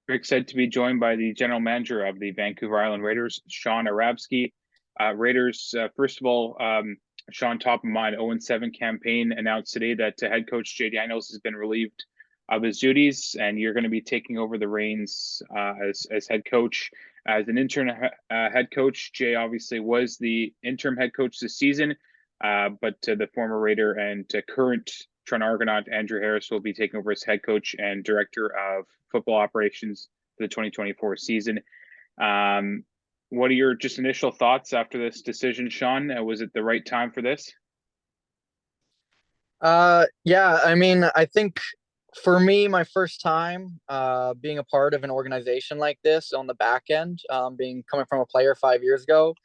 Very excited to be joined by the general manager of the Vancouver Island Raiders, Shawn Arabsky. Raiders, first of all, Shawn, top of mind, 0-7 campaign announced today that head coach Jay Daniels has been relieved of his duties, and you're going to be taking over the reins as head coach. As an intern head coach, Jay obviously was the interim head coach this season, but the former Raider and current Toronto Argonaut Andrew Harris will be taking over as head coach and director of football operations for the 2024 season. What are your just initial thoughts after this decision, Shawn? Was it the right time for this? Yeah, I mean, I think for me, my first time being a part of an organization like this on the back end, being coming from a player 5 years ago,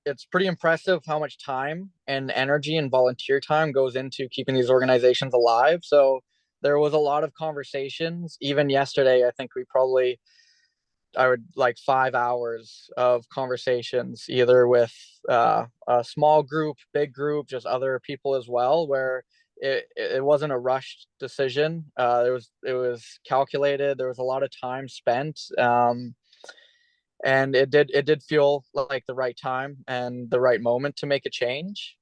it's pretty impressive how much time and energy and volunteer time goes into keeping these organizations alive. So there was a lot of conversations. Even yesterday, I think I would like 5 hours of conversations, either with a small group, big group, just other people as well, where it wasn't a rushed decision. It was calculated. There was a lot of time spent, and it did feel like the right time and the right moment to make a change.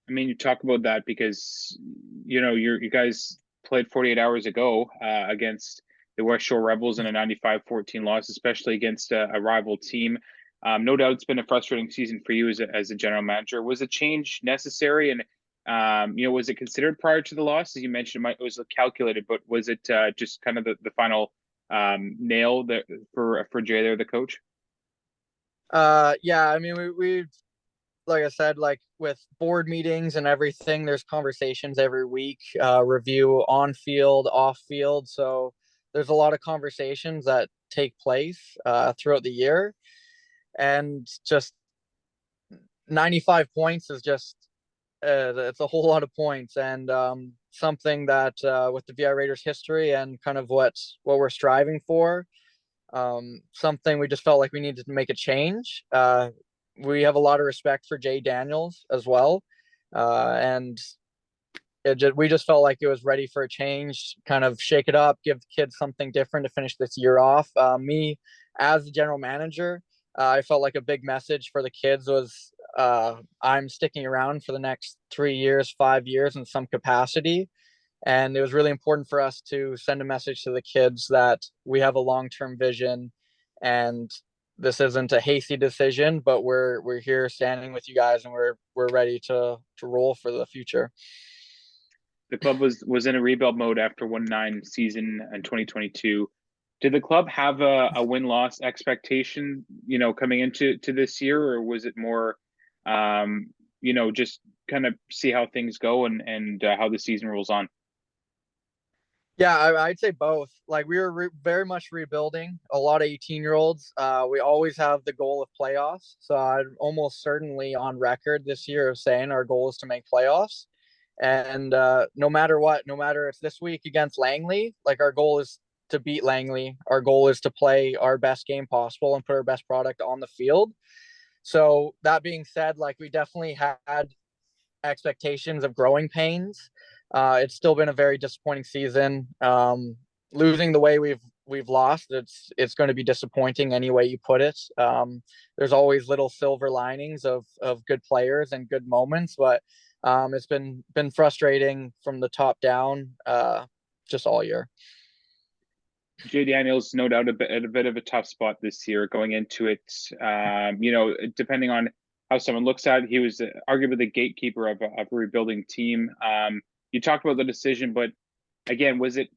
I mean, you talk about that because you guys played 48 hours ago against the West Shore Rebels in a 95-14 loss, especially against a rival team. No doubt, it's been a frustrating season for you as a general manager. Was a change necessary, and was it considered prior to the loss? As you mentioned, it was calculated, but was it just kind of the final nail that for Jay there, the coach? Yeah, I mean, we like I said, like with board meetings and everything, there's conversations every week, review on field, off field. So there's a lot of conversations that take place throughout the year. And just 95 points is just, it's a whole lot of points. And something that with the VI Raiders history and kind of what we're striving for, something we just felt like we needed to make a change. We have a lot of respect for Jay Daniels as well. And we just felt like it was ready for a change, kind of shake it up, give the kids something different to finish this year off. Me, as the general manager, I felt like a big message for the kids was I'm sticking around for the next 3 years, 5 years in some capacity. And it was really important for us to send a message to the kids that we have a long-term vision, and this isn't a hasty decision, but we're here standing with you guys, and we're ready to roll for the future. The club was in a rebuild mode after 1-9 season in 2022. Did the club have a win-loss expectation, coming into this year, or was it more, just kind of see how things go and how the season rolls on? Yeah, I'd say both. Like we were very much rebuilding. A lot of 18-year-olds. We always have the goal of playoffs. So I'm almost certainly on record this year of saying our goal is to make playoffs. And no matter what, no matter if this week against Langley, like our goal is to beat Langley. Our goal is to play our best game possible and put our best product on the field. So that being said, like we definitely had expectations of growing pains. It's still been a very disappointing season. Losing the way we've lost, it's going to be disappointing any way you put it. There's always little silver linings of good players and good moments, but it's been frustrating from the top down just all year. Jay Daniels, no doubt, at a bit of a tough spot this year going into it. Depending on how someone looks at it, he was arguably the gatekeeper of a rebuilding team. You talked about the decision, but again, was it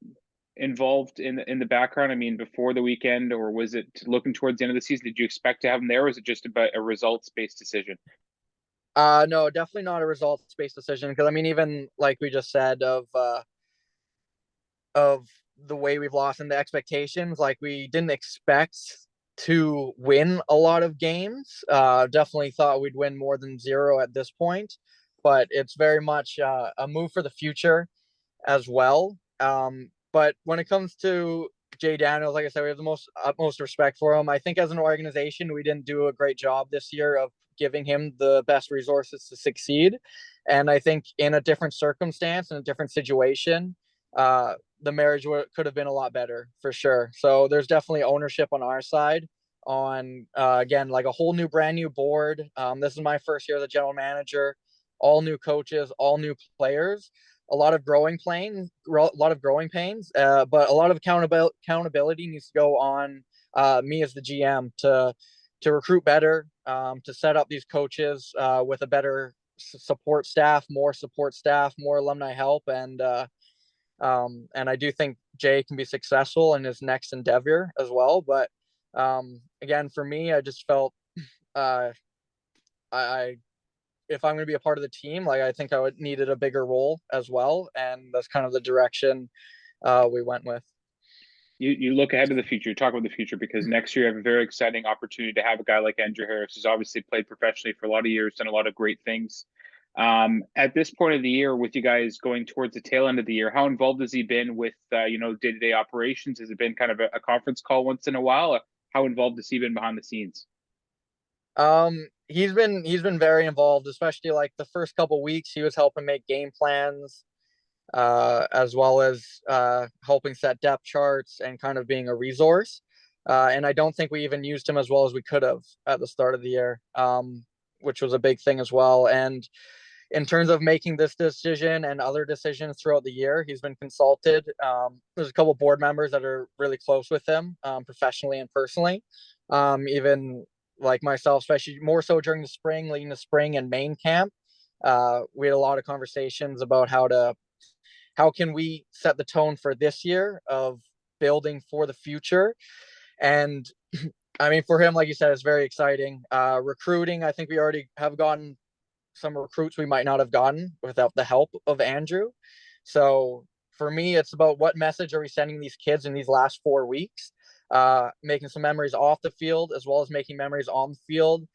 involved in the background? I mean, before the weekend, or was it looking towards the end of the season? Did you expect to have him there, or was it just about a results-based decision? No, definitely not a results-based decision. Because I mean, even like we just said of the way we've lost and the expectations, like we didn't expect to win a lot of games. Definitely thought we'd win more than zero at this point, but it's very much a move for the future as well. But when it comes to Jay Daniels, like I said, we have the utmost respect for him. I think as an organization, we didn't do a great job this year of giving him the best resources to succeed. And I think in a different circumstance, in a different situation, the marriage could have been a lot better for sure. So there's definitely ownership on our side on again, like a whole new brand new board. This is my first year as a general manager, all new coaches, all new players, a lot of growing pains, but a lot of accountability needs to go on me as the GM to recruit better, to set up these coaches with a better support staff, more alumni help, and I do think Jay can be successful in his next endeavor as well. But again, for me, I just felt uh, I if I'm going to be a part of the team, like I think I would needed a bigger role as well, and that's kind of the direction we went with. You look ahead to the future, you talk about the future, because next year you have a very exciting opportunity to have a guy like Andrew Harris, who's obviously played professionally for a lot of years, done a lot of great things. At this point of the year, with you guys going towards the tail end of the year, how involved has he been with day-to-day operations? Has it been kind of a conference call once in a while? How involved has he been behind the scenes? He's been very involved, especially like the first couple weeks. He was helping make game plans, as well as helping set depth charts and kind of being a resource. And I don't think we even used him as well as we could have at the start of the year, which was a big thing as well. And in terms of making this decision and other decisions throughout the year, he's been consulted. There's a couple of board members that are really close with him, professionally and personally. Even like myself, especially more so during the spring, leading the spring and main camp. We had a lot of conversations about how can we set the tone for this year of building for the future. And I mean, for him, like you said, it's very exciting. Recruiting, I think we already have gotten some recruits we might not have gotten without the help of Andrew. So for me, it's about what message are we sending these kids in these last 4 weeks, making some memories off the field as well as making memories on the field,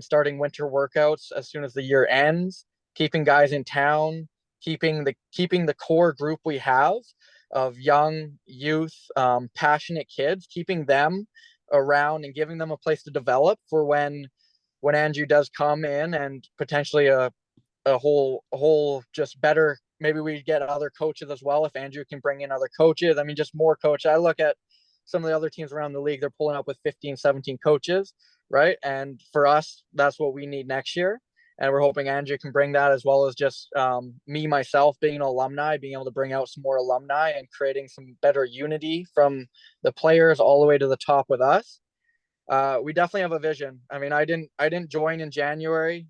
starting winter workouts as soon as the year ends, keeping guys in town, keeping the core group we have of young youth, passionate kids, keeping them around and giving them a place to develop for when Andrew does come in, and potentially a whole just better. Maybe we get other coaches as well if Andrew can bring in other coaches. I mean, just more coaches. I look at some of the other teams around the league, they're pulling up with 15, 17 coaches, right? And for us, that's what we need next year. And we're hoping Andrew can bring that, as well as just me, myself, being an alumni, being able to bring out some more alumni and creating some better unity from the players all the way to the top with us. We definitely have a vision. I mean, I didn't join in January,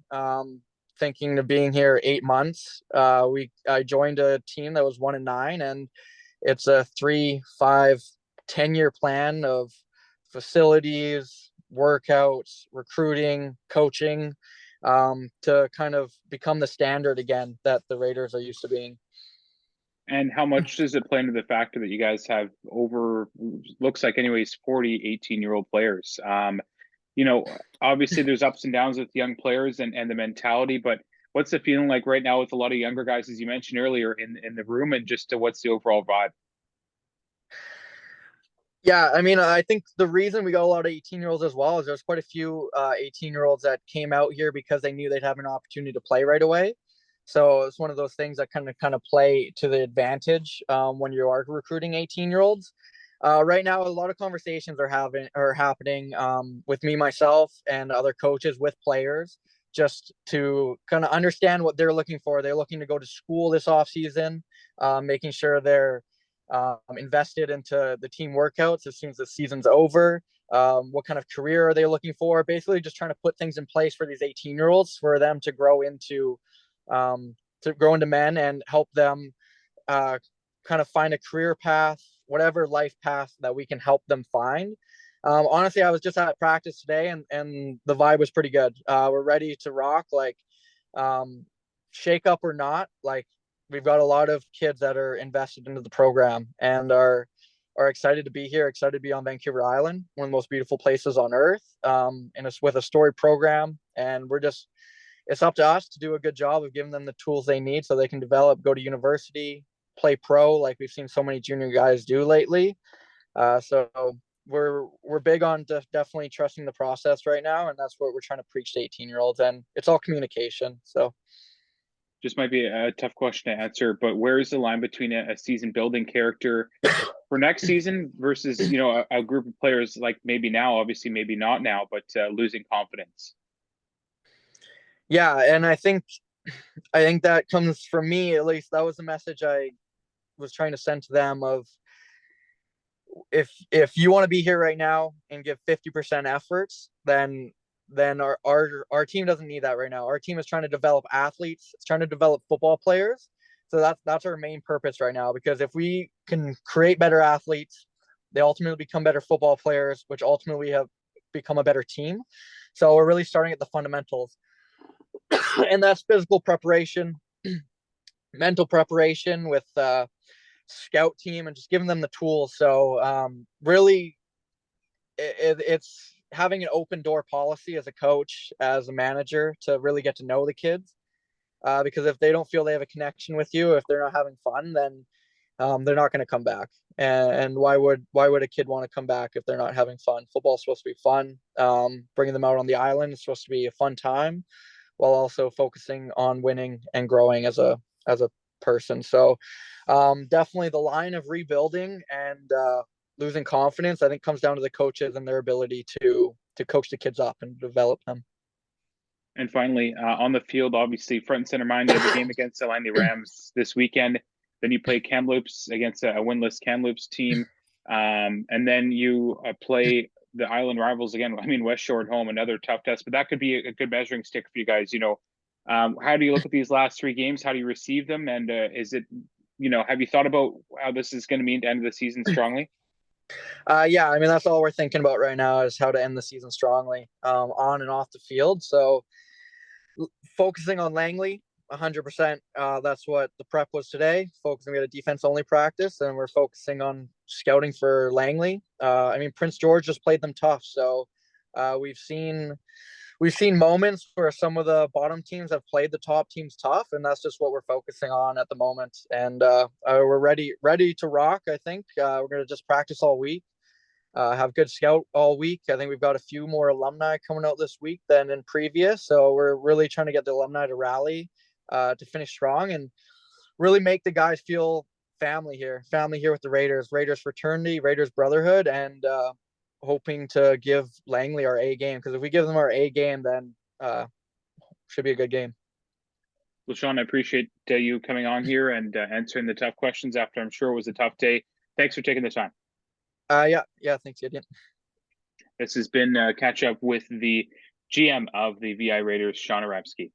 thinking of being here 8 months. I joined a team that was 1-9, and it's a 3, 5, 10-year plan of facilities, workouts, recruiting, coaching, to kind of become the standard again that the Raiders are used to being. And how much does it play into the factor that you guys have looks like anyways, 40, 18-year-old players? Obviously there's ups and downs with young players and the mentality, but what's the feeling like right now with a lot of younger guys, as you mentioned earlier, in the room, and just what's the overall vibe? Yeah, I mean, I think the reason we got a lot of 18-year-olds as well is there's quite a few 18-year-olds that came out here because they knew they'd have an opportunity to play right away. So it's one of those things that kind of play to the advantage when you are recruiting 18-year-olds. Right now, a lot of conversations are happening with me, myself, and other coaches with players, just to kind of understand what they're looking for. They're looking to go to school this off season, making sure they're invested into the team workouts as soon as the season's over. What kind of career are they looking for? Basically, just trying to put things in place for these 18-year-olds for them to grow into men and help them kind of find a career path, whatever life path that we can help them find. Honestly, I was just at practice today, and the vibe was pretty good. We're ready to rock. Like, shake up or not, like we've got a lot of kids that are invested into the program and are excited to be here, excited to be on Vancouver Island, one of the most beautiful places on earth. And it's with a storied program, and it's up to us to do a good job of giving them the tools they need so they can develop, go to university, play pro, like we've seen so many junior guys do lately. So we're big on definitely trusting the process right now, and that's what we're trying to preach to 18-year-olds, and it's all communication. So Just might be a tough question to answer, but where is the line between a season building character for next season versus, a group of players like maybe now, obviously maybe not now, but losing confidence? Yeah, and I think that comes from me, at least that was the message I was trying to send to them of, if you want to be here right now and give 50% efforts, then our team doesn't need that right now. Our team is trying to develop athletes, it's trying to develop football players. So that's our main purpose right now, because if we can create better athletes, they ultimately become better football players, which ultimately have become a better team. So we're really starting at the fundamentals. And that's physical preparation, mental preparation with scout team, and just giving them the tools. So really, it's having an open door policy as a coach, as a manager, to really get to know the kids. Because if they don't feel they have a connection with you, if they're not having fun, then they're not going to come back. And why would a kid want to come back if they're not having fun? Football's supposed to be fun. Bringing them out on the island is supposed to be a fun time, while also focusing on winning and growing as a person. So definitely the line of rebuilding and losing confidence, I think, comes down to the coaches and their ability to coach the kids up and develop them. And finally, on the field, obviously front and center mind, you have a game against the Langley Rams this weekend. Then you play Kamloops against a winless Kamloops team. And then you play the Island rivals again. I mean, West Shore at home, another tough test, but that could be a good measuring stick for you guys. How do you look at these last three games? How do you receive them? And is it, have you thought about how this is going to mean to end the season strongly? Yeah, I mean, that's all we're thinking about right now, is how to end the season strongly, on and off the field. So focusing on Langley 100%. That's what the prep was today. Focusing, we had a defense only practice, and we're focusing on scouting for Langley. I mean, Prince George just played them tough, so we've seen moments where some of the bottom teams have played the top teams tough, and that's just what we're focusing on at the moment. And we're ready to rock. I think we're gonna just practice all week, have good scout all week. I think we've got a few more alumni coming out this week than in previous, so we're really trying to get the alumni to rally, to finish strong and really make the guys feel family here with the Raiders fraternity, Raiders brotherhood, and hoping to give Langley our A game, because if we give them our A game, then should be a good game. Well, Shawn, I appreciate you coming on here and answering the tough questions after I'm sure it was a tough day. Thanks for taking the time. Yeah, thanks, Gideon. This has been catch up with the GM of the VI Raiders, Shawn Arabsky.